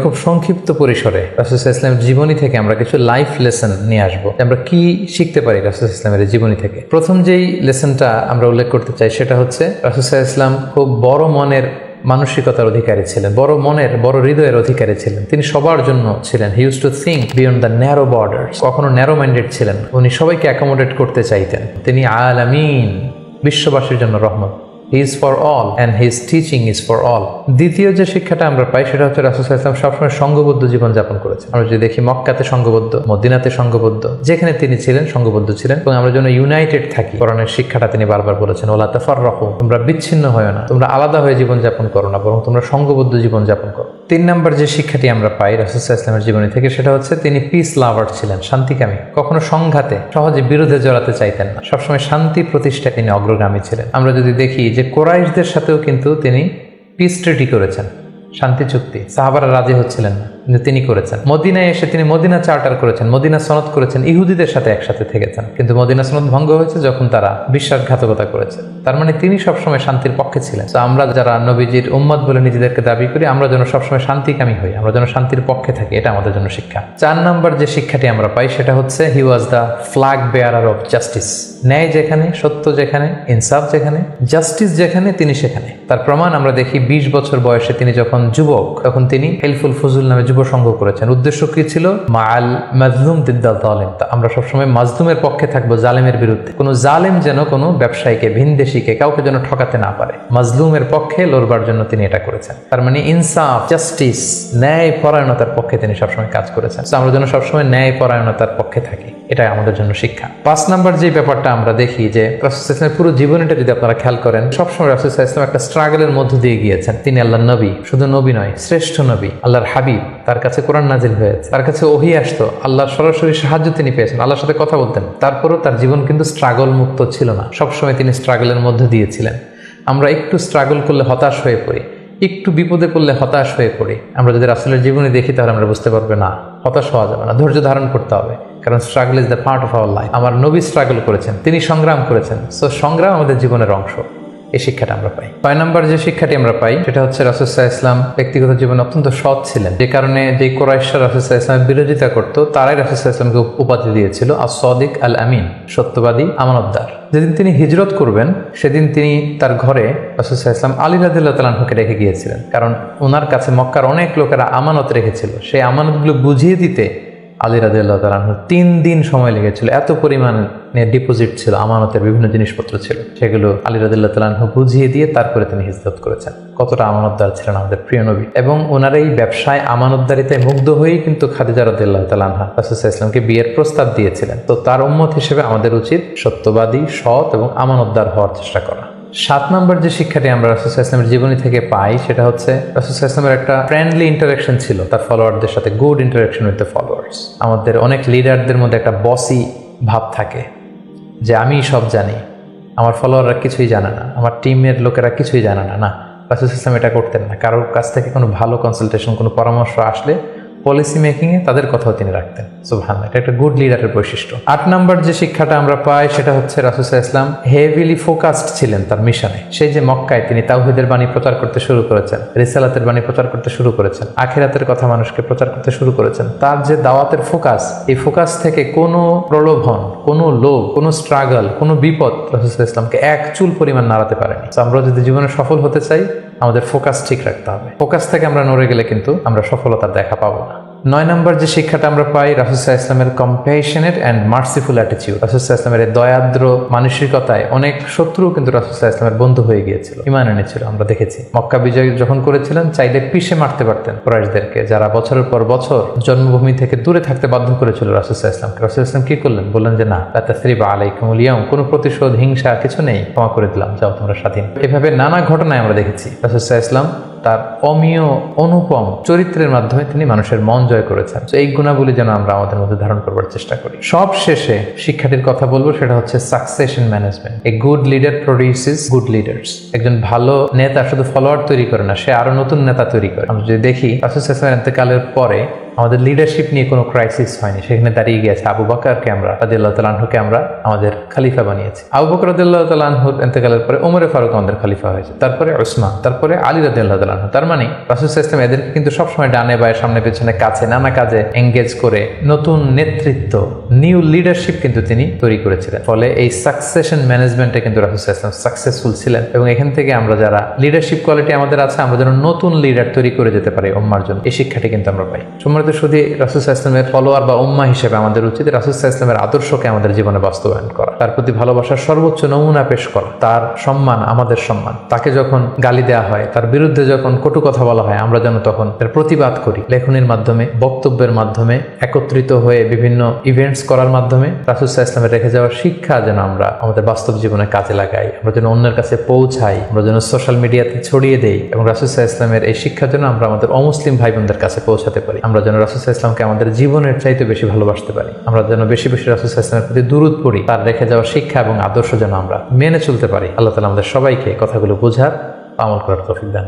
খুব সংক্ষিপ্ত পরিসরে রাসূল সাল্লাল্লাহু আলাইহি ওয়াসাল্লামের জীবনী থেকে আমরা কিছু লাইফ লেসন নিয়ে আসবো। আমরা কি শিখতে পারি রাসূল সাল্লাল্লাহু আলাইহি ওয়াসাল্লামের জীবনী থেকে? প্রথম যেই লেসনটা আমরা উল্লেখ করতে চাই সেটা হচ্ছে রাসূল সাল্লাল্লাহু আলাইহি ওয়াসাল্লাম খুব বড় মনের মানসিকতার অধিকারী ছিলেন, বড় হৃদয়ের অধিকারী ছিলেন। তিনি সবার জন্য ছিলেন। He use to think beyond the narrow borders. কখনো ন্যারো মাইন্ডেড ছিলেন। উনি সবাইকে অ্যাকোমোডেট করতে চাইতেন। তিনি আলামিন, বিশ্ববাসীর জন্য রহমত। He is for all and his teaching is for all. দ্বিতীয় যে শিক্ষাটা আমরা পাই সেটা হচ্ছে রাসূল সাল্লাল্লাহু আলাইহি ওয়াসাল্লাম সবসময় সংঘবদ্ধ জীবন যাপন করেছেন। আমরা যদি দেখি মক্কাতে সংঘবদ্ধ, মদিনাতে সংঘবদ্ধ, যেখানে তিনি ছিলেন সংঘবদ্ধ ছিলেন এবং আমরা যেন ইউনাইটেড থাকি। কোরআনের শিক্ষাটা তিনি বারবার বলেছেন, ওয়ালা তাফাররাকু, তোমরা বিচ্ছিন্ন হয়ো না, তোমরা আলাদা হয়ে জীবন যাপন করো না, বরং তোমরা সংঘবদ্ধ জীবন যাপন করো। 3 নম্বর যে শিক্ষাটি আমরা পাই রাসূল সাল্লাল্লাহু আলাইহি ওয়াসাল্লামের জীবনী থেকে সেটা হচ্ছে তিনি পিস লাভার ছিলেন, শান্তিকামী। কখনো সংঘাতে সহজে বিরোধে জড়াতে চাইতেন না। সবসময় শান্তি প্রতিষ্ঠায় তিনি অগ্রগামী ছিলেন। আমরা যদি দেখি যে কুরাইশদের সাথেও কিন্তু তিনি পিস ট্রিটি করেছেন, শান্তি চুক্তি। সাহাবারা রাজি হচ্ছিলেন না, কিন্তু তিনি করেছেন। মদিনায় এসে তিনি মদিনা চার্টার করেছেন, মদিনা সনদ করেছেন, ইহুদিদের সাথে একসাথে থেকেছেন। কিন্তু মদিনা সনদ ভঙ্গ হয়েছে যখন তারা বিশ্বাসঘাতকতা করেছে। তার মানে তিনি সবসময় শান্তির পক্ষে ছিলেন। তো আমরা যারা নবীজির উম্মত বলে নিজেদেরকে দাবি করি, আমরা যেন সবসময় শান্তিকামী হই, আমরা যেন শান্তির পক্ষে থাকি, এটা আমাদের জন্য শিক্ষা। 4 নম্বর যে শিক্ষাটি আমরা পাই সেটা হচ্ছে he was the flag bearer of justice. ন্যায় যেখানে, সত্য যেখানে, ইনসাফ যেখানে, জাস্টিস যেখানে, তিনি সেখানে। তার প্রমাণ আমরা দেখি 20 বছর বয়সে তিনি যখন যুবক, তখন তিনি হেলফুল ফুজুল নামে যুব সংঘ করেছেন। উদ্দেশ্য কি ছিল? মাআল মাজলুম দিদ্দাল জালিম। আমরা সবসময় মাজলুমের পক্ষে থাকবো, জালেমের বিরুদ্ধে। কোনো জালেম যেন কোনো ব্যবসায়ীকে, ভিনদেশীকে, কাউকে যেন ঠকাতে না পারে। মাজলুমের পক্ষে লড়বার জন্য তিনি এটা করেছেন। তার মানে ইনসাফ, জাস্টিস, ন্যায় পরায়ণতার পক্ষে তিনি সবসময় কাজ করেছেন। আমরা যেন সবসময় ন্যায় পরায়ণতার পক্ষে থাকি, এটাই আমাদের জন্য শিক্ষা। 5 নম্বর যে ব্যাপারটা আমরা দেখি যে রাসূল সাল্লাল্লাহু আলাইহি ওয়াসাল্লামের পুরো জীবনীটা যদি আপনারা খেয়াল করেন, সবসময় রাসূল সাল্লাল্লাহু আলাইহি ওয়াসাল্লাম একটা স্ট্রাগলের মধ্য দিয়ে গিয়েছেন। তিনি আল্লাহর নবী, শুধু নবী নয়, শ্রেষ্ঠ নবী, আল্লাহর হাবিব। তার কাছে কোরআন নাজিল হয়েছে, তার কাছে ওহী আসতো, আল্লাহর সরাসরি সাহায্য তিনি পেয়েছেন, আল্লাহর সাথে কথা বলতেন। তারপরও তার জীবন কিন্তু স্ট্রাগল মুক্ত ছিল না। সবসময় তিনি স্ট্রাগলের মধ্যে দিয়েছিলেন। আমরা একটু স্ট্রাগল করলে হতাশ হয়ে পড়ি, একটু বিপদে পড়লে হতাশ হয়ে পড়ি। আমরা যদি রাসূলের জীবনী দেখি তাহলে আমরা বুঝতে পারবো না, হতাশ হওয়া যাবে না, ধৈর্য ধারণ করতে হবে। কারণ struggle is the part of our life. আমার নবী স্ট্রাগল করেছেন, তিনি সংগ্রাম করেছেন। সো সংগ্রাম আমাদের জীবনের অংশ। এই শিক্ষাটা আমরা পাই। 6 নম্বর যে শিক্ষাটি আমরা পাই সেটা হচ্ছে রাসূল সাল্লাল্লাহু আলাইহি ওয়াসাল্লাম ব্যক্তিগত জীবনে অত্যন্ত সৎ ছিলেন। যে কারণে যে কুরাইশরা রাসূল সাল্লাল্লাহু আলাইহি ওয়াসাল্লামের বিরোধিতা করতো, তারাই রাসূল সাল্লাল্লাহু আলাইহি ওয়াসাল্লামকে উপাধি দিয়েছিল আস-সাদিক আল আমিন, সত্যবাদী, আমানতদার। যেদিন তিনি হিজরত করবেন সেদিন তিনি তার ঘরে রাসূল সাল্লাল্লাহু আলাইহি ওয়াসাল্লাম আলী রাদিয়াল্লাহু তাআলা আনহুকে রেখে গিয়েছিলেন। কারণ ওনার কাছে মক্কার অনেক লোকেরা আমানত রেখেছিল। সেই আমানতগুলো বুঝিয়ে দিতে আলী রাদিয়াল্লাহু তাআলা আনহু 3 দিন সময় লেগেছিল। এত পরিমাণে ডিপোজিট ছিল, আমানতের বিভিন্ন জিনিসপত্র ছিল, সেগুলো আলী রাদিয়াল্লাহু তাআলা আনহু বুঝিয়ে দিয়ে তারপরে তিনি হিজরত করেছেন। কতটা আমানতদার ছিলেন আমাদের প্রিয় নবী। এবং ওনার এই ব্যবসায় আমানতদারিতায় মুগ্ধ হয়েই কিন্তু খাদিজা রাদিয়াল্লাহু তাআলা আনহা রাসূল সাল্লাল্লাহু আলাইহি ওয়াসাল্লামকে বিয়ের প্রস্তাব দিয়েছিলেন। তো তার উম্মত হিসেবে আমাদের উচিত সত্যবাদী, সৎ এবং আমানতদার হওয়ার চেষ্টা করা। 7 নম্বর যে শিক্ষাটি আমরা রাসূল সাল্লাল্লাহু আলাইহি ওয়াসাল্লামের জীবনী থেকে পাই সেটা হচ্ছে রাসূল সাল্লাল্লাহু আলাইহি ওয়াসাল্লামের একটা ফ্রেন্ডলি ইন্টারাকশন ছিল তার ফলোয়ারদের সাথে, good interaction with the followers. আমাদের অনেক লিডারদের মধ্যে একটা বসি ভাব থাকে যে আমি সব জানি, আমার ফলোয়াররা কিছুই জানে না, আমার টিমের লোকেরা কিছুই জানে না। না, রাসূল সাল্লাল্লাহু আলাইহি ওয়াসাল্লাম এটা করতেন না। কারোর কাছ থেকে কোনো ভালো কনসালটেশন, কোনো পরামর্শ আসলে পলিসি মেকিংয়ে তাদের কথাও তিনি রাখতেন। সুবহানাল্লাহ, এটা একটা গুড লিডারের বৈশিষ্ট্য। 8 নম্বর যে শিক্ষাটা আমরা পাই সেটা হচ্ছে রাসূল সাল্লাল্লাহু আলাইহি ওয়াসাল্লাম হেভিলি ফোকাসড ছিলেন তার মিশনে। সেই যে মক্কায় তিনি তাওহীদের বাণী প্রচার করতে শুরু করেছেন, রিসালাতের বাণী প্রচার করতে শুরু করেছেন, আখিরাতের কথা মানুষকে প্রচার করতে শুরু করেছেন। তার যে দাওয়াতের ফোকাস, এই ফোকাস থেকে কোনো প্রলোভন, কোনো লোভ, কোনো স্ট্রাগল, কোনো বিপদ রাসূল সাল্লাল্লাহু আলাইহি ওয়াসাল্লামকে এক চুল পরিমাণ নাড়াতে পারেনি। আমরা যদি জীবনে সফল হতে চাই আমাদের ফোকাস ঠিক রাখতে হবে। ফোকাস থেকে আমরা নড়ে গেলে কিন্তু আমরা সফলতার দেখা পাবো না। 9 নম্বর যে শিক্ষাটা আমরা পাই রাসূল সাল্লাল্লাহু আলাইহি ওয়াসাল্লামের কম্প্যাশনেট অ্যান্ড মার্সিফুল অ্যাটিটিউড। রাসূল সাল্লাল্লাহু আলাইহি ওয়াসাল্লামের দয়াদ্র মানসিকতায় অনেক শত্রু কিন্তু রাসূল সাল্লাল্লাহু আলাইহি ওয়াসাল্লামের বন্ধু হয়ে গিয়েছিল, ঈমান এনেছিল। আমরা দেখেছি মক্কা বিজয় যখন করেছিলেন চাইলে পিষে মারতে পারতেন কুরাইশদেরকে, যারা বছরের পর বছর জন্মভূমি থেকে দূরে থাকতে বাধ্য করেছিল রাসূল সাল্লাল্লাহু আলাইহি ওয়াসাল্লামকে। রাসূল সাল্লাল্লাহু আলাইহি ওয়াসাল্লাম কি করলেন? বললেন যে না, লা তাসরিবা আলাইকুমুল ইয়াউম, কোনো প্রতিশোধ, হিংসা কিছু নেই, ক্ষমা করে দিলাম, যাও তোমরা স্বাধীন। এভাবে নানা ঘটনায় আমরা দেখেছি রাসূল সাল্লাল্লাহু আলাইহি ওয়াসাল্লাম তার অমীয় অনুপম চরিত্রের মাধ্যমে তিনি মানুষের মন জয় করেছেন। এই গুণাবলী যেন আমরা আমাদের মধ্যে ধারণ করবার চেষ্টা করি। সব শেষে শিক্ষাটির কথা বলবো, সেটা হচ্ছে succession management. A good leader produces good leaders. একজন ভালো নেতা শুধু ফলোয়ার তৈরি করে না, সে আরো নতুন নেতা তৈরি করে। আমরা যদি দেখি রাসূল সাল্লাল্লাহু আলাইহি ওয়াসাল্লামের ইন্তেকালের পরে আমাদের লিডারশিপ নিয়ে কোনো ক্রাইসিস হয়নি, সেখানে দাঁড়িয়ে গিয়েছে আবু বকরকে আমরা রাদিয়াল্লাহু তাআলা আনহুকে আমরা আমাদের খলিফা বানিয়েছি। আবু বকর রাদিয়াল্লাহু তাআলা আনহুর ইন্তেকালের পরে ওমরে ফারুক আমাদের খলিফা হয়েছে, তারপরে উসমান, তারপরে আলী রাদিয়াল্লাহু তাআলা আনহু। তার মানে রাসূল সাল্লাল্লাহু আলাইহি ওয়াসাল্লাম এদেরকে কিন্তু সবসময় ডানে বায়ে সামনে পেছনে কাছে নানা কাজে এঙ্গেজ করে নতুন নেতৃত্ব, নিউ লিডারশিপ কিন্তু তিনি তৈরি করেছিলেন। ফলে এই সাকসেশন ম্যানেজমেন্টে কিন্তু রাসূল সাল্লাল্লাহু আলাইহি ওয়াসাল্লাম সাকসেসফুল ছিলেন, এবং এখান থেকে আমরা যারা লিডারশিপ কোয়ালিটি আমাদের আছে, আমরা যেন নতুন লিডার তৈরি করে যেতে পারি উম্মার জন্য, এই শিক্ষাটি কিন্তু আমরা পাই। সম্মানিত শুধু রাসূল সাল্লাল্লাহু আলাইহি ওয়াসাল্লামের ফলোয়ার বা উম্মা হিসেবে আমাদের উচিত রাসূল সাল্লাল্লাহু আলাইহি ওয়াসাল্লামের আদর্শকে আমাদের জীবনে বাস্তবায়ন করা, তার প্রতি ভালোবাসার সর্বোচ্চ নমুনা পেশ করা, তার সম্মান আমাদের সম্মান। তাকে যখন গালি দেওয়া হয়, তার বিরুদ্ধে যখন কটু কথা বলা হয়, আমরা যেন তখন তার প্রতিবাদ করি, লেখনীর মাধ্যমে, বক্তব্যের মাধ্যমে, একত্রিত হয়ে বিভিন্ন ইভেন্টস করার মাধ্যমে রাসূল সাল্লাল্লাহু আলাইহি ওয়াসাল্লামের রেখে যাওয়ার শিক্ষা যেন আমরা আমাদের বাস্তব জীবনে কাজে লাগাই, আমরা যেন অন্যের কাছে পৌঁছাই, আমরা যেন সোশ্যাল মিডিয়াতে ছড়িয়ে দেই, এবং রাসূল সাল্লাল্লাহু আলাইহি ওয়াসাল্লামের এই শিক্ষা যেন আমরা আমাদের অমুসলিম ভাই বোনদের কাছে পৌঁছাতে পারি। আমরা যেন রাসূল সাল্লাল্লাহু আলাইহি ওয়াসাল্লামকে আমাদের জীবনের চাইতে বেশি ভালোবাসতে পারি, আমরা যেন বেশি বেশি রাসূল সাল্লাল্লাহু আলাইহি ওয়াসাল্লামের প্রতি দুরূদ পড়ি, তার রেখে যাওয়ার শিক্ষা এবং আদর্শ যেন আমরা মেনে চলতে পারি। আল্লাহ তাআলা আমাদের সবাইকে কথাগুলো বোঝার, আমল করার তৌফিক দান।